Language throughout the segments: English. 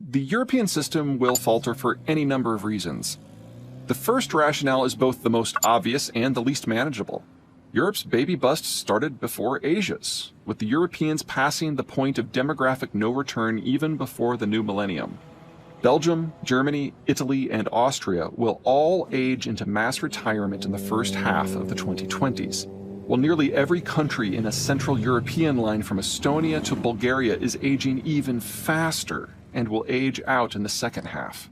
The European system will falter for any number of reasons. The first rationale is both the most obvious and the least manageable. Europe's baby bust started before Asia's, with the Europeans passing the point of demographic no return even before the new millennium. Belgium, Germany, Italy, and Austria will all age into mass retirement in the first half of the 2020s, while nearly every country in a Central European line from Estonia to Bulgaria is aging even faster and will age out in the second half.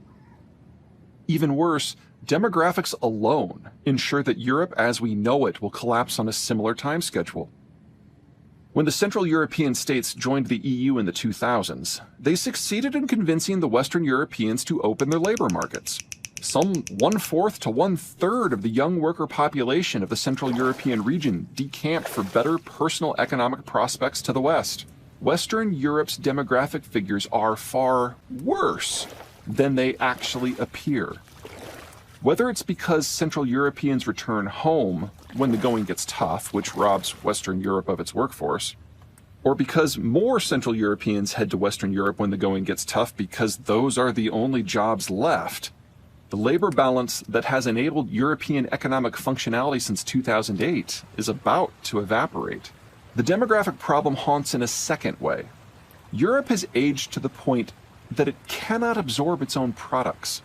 Even worse, demographics alone ensure that Europe as we know it will collapse on a similar time schedule. When the Central European states joined the EU in the 2000s, they succeeded in convincing the Western Europeans to open their labor markets. Some 1/4 to 1/3 of the young worker population of the Central European region decamped for better personal economic prospects to the West. Western Europe's demographic figures are far worse than they actually appear. Whether it's because Central Europeans return home when the going gets tough, which robs Western Europe of its workforce, or because more Central Europeans head to Western Europe when the going gets tough because those are the only jobs left, the labor balance that has enabled European economic functionality since 2008 is about to evaporate. The demographic problem haunts in a second way. Europe has aged to the point that it cannot absorb its own products.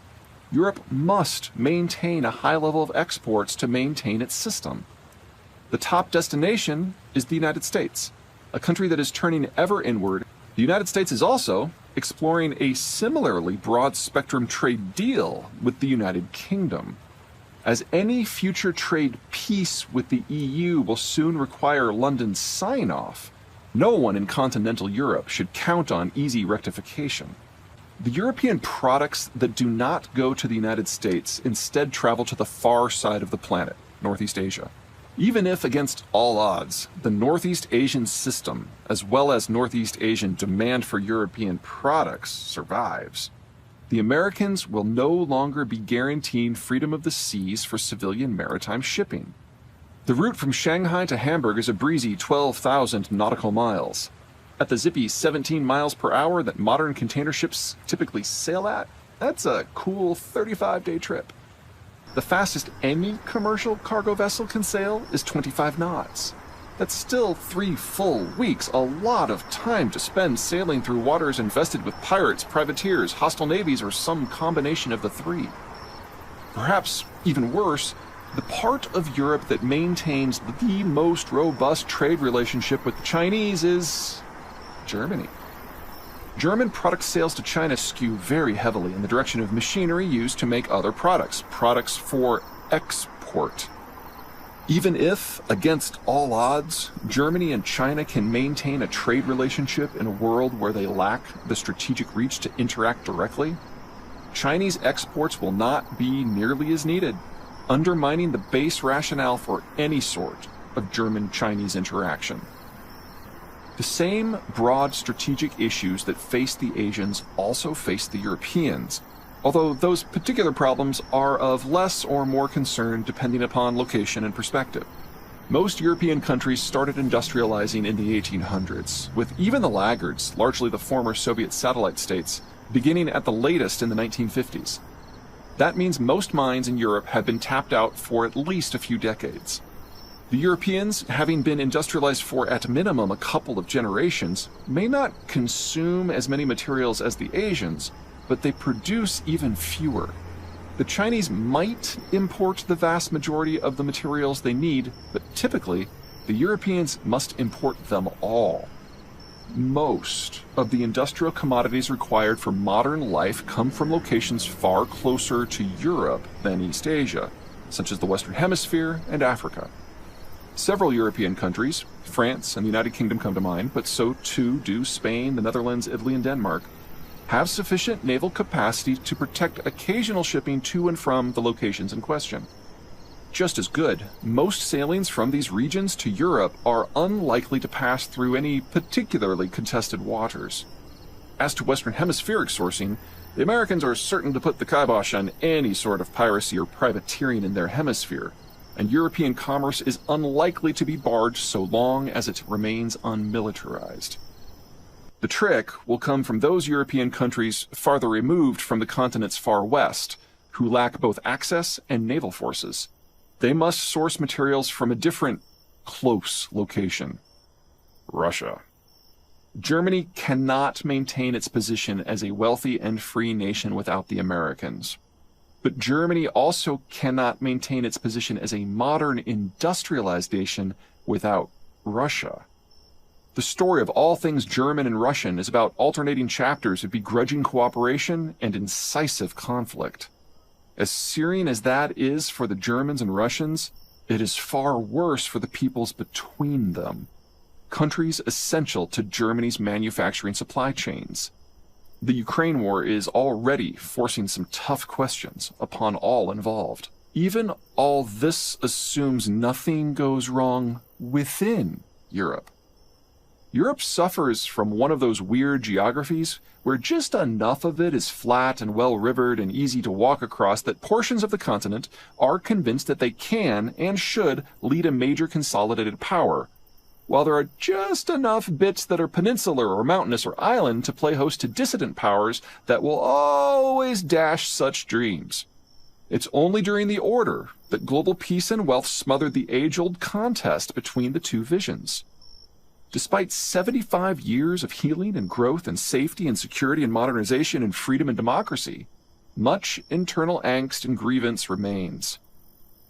Europe must maintain a high level of exports to maintain its system. The top destination is the United States, a country that is turning ever inward. The United States is also exploring a similarly broad-spectrum trade deal with the United Kingdom. As any future trade peace with the EU will soon require London's sign-off, no one in continental Europe should count on easy rectification. The European products that do not go to the United States instead travel to the far side of the planet, Northeast Asia. Even if, against all odds, the Northeast Asian system, as well as Northeast Asian demand for European products, survives, the Americans will no longer be guaranteeing freedom of the seas for civilian maritime shipping. The route from Shanghai to Hamburg is a breezy 12,000 nautical miles. At the zippy 17 miles per hour that modern container ships typically sail at, that's a cool 35-day trip. The fastest any commercial cargo vessel can sail is 25 knots. That's still 3 full weeks, a lot of time to spend sailing through waters infested with pirates, privateers, hostile navies, or some combination of the three. Perhaps even worse, the part of Europe that maintains the most robust trade relationship with the Chinese is Germany. German product sales to China skew very heavily in the direction of machinery used to make other products for export. Even if, against all odds, Germany and China can maintain a trade relationship in a world where they lack the strategic reach to interact directly, Chinese exports will not be nearly as needed, undermining the base rationale for any sort of German-Chinese interaction. The same broad strategic issues that face the Asians also face the Europeans, although those particular problems are of less or more concern depending upon location and perspective. Most European countries started industrializing in the 1800s, with even the laggards, largely the former Soviet satellite states, beginning at the latest in the 1950s. That means most mines in Europe have been tapped out for at least a few decades. The Europeans, having been industrialized for at minimum a couple of generations, may not consume as many materials as the Asians, but they produce even fewer. The Chinese might import the vast majority of the materials they need, but typically, the Europeans must import them all. Most of the industrial commodities required for modern life come from locations far closer to Europe than East Asia, such as the Western Hemisphere and Africa. Several European countries, France and the United Kingdom come to mind, but so too do Spain, the Netherlands, Italy, and Denmark, have sufficient naval capacity to protect occasional shipping to and from the locations in question. Just as good, most sailings from these regions to Europe are unlikely to pass through any particularly contested waters. As to Western Hemispheric sourcing, the Americans are certain to put the kibosh on any sort of piracy or privateering in their hemisphere, and European commerce is unlikely to be barred so long as it remains unmilitarized. The trick will come from those European countries farther removed from the continent's far west, who lack both access and naval forces. They must source materials from a different, close location: Russia. Germany cannot maintain its position as a wealthy and free nation without the Americans. But Germany also cannot maintain its position as a modern, industrialized nation without Russia. The story of all things German and Russian is about alternating chapters of begrudging cooperation and incisive conflict. As searing as that is for the Germans and Russians, it is far worse for the peoples between them, countries essential to Germany's manufacturing supply chains. The Ukraine war is already forcing some tough questions upon all involved. Even all this assumes nothing goes wrong within Europe. Europe suffers from one of those weird geographies where just enough of it is flat and well-rivered and easy to walk across that portions of the continent are convinced that they can and should lead a major consolidated power, while there are just enough bits that are peninsular or mountainous or island to play host to dissident powers that will always dash such dreams. It's only during the order that global peace and wealth smothered the age-old contest between the two visions. Despite 75 years of healing and growth and safety and security and modernization and freedom and democracy, much internal angst and grievance remains.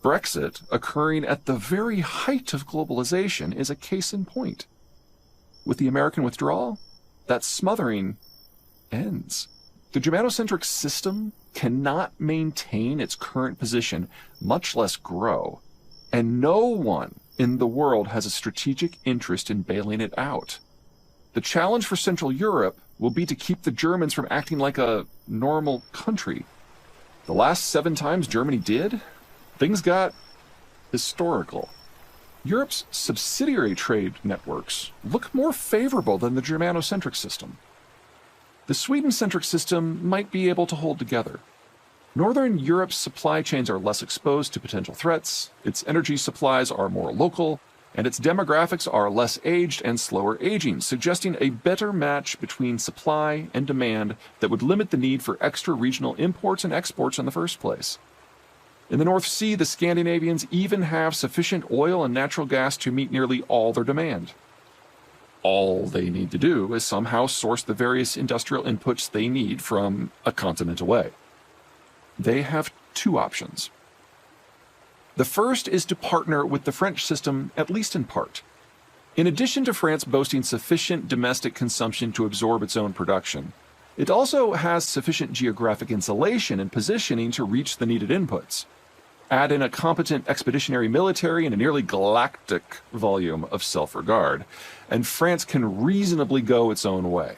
Brexit, occurring at the very height of globalization, is a case in point. With the American withdrawal, that smothering ends. The Germanocentric system cannot maintain its current position, much less grow, and no one in the world has a strategic interest in bailing it out. The challenge for Central Europe will be to keep the Germans from acting like a normal country. The last 7 times Germany did, things got historical. Europe's subsidiary trade networks look more favorable than the Germanocentric system. The Sweden-centric system might be able to hold together. Northern Europe's supply chains are less exposed to potential threats, its energy supplies are more local, and its demographics are less aged and slower aging, suggesting a better match between supply and demand that would limit the need for extra regional imports and exports in the first place. In the North Sea, the Scandinavians even have sufficient oil and natural gas to meet nearly all their demand. All they need to do is somehow source the various industrial inputs they need from a continent away. They have 2 options. The first is to partner with the French system, at least in part. In addition to France boasting sufficient domestic consumption to absorb its own production, it also has sufficient geographic insulation and positioning to reach the needed inputs. Add in a competent expeditionary military and a nearly galactic volume of self-regard, and France can reasonably go its own way.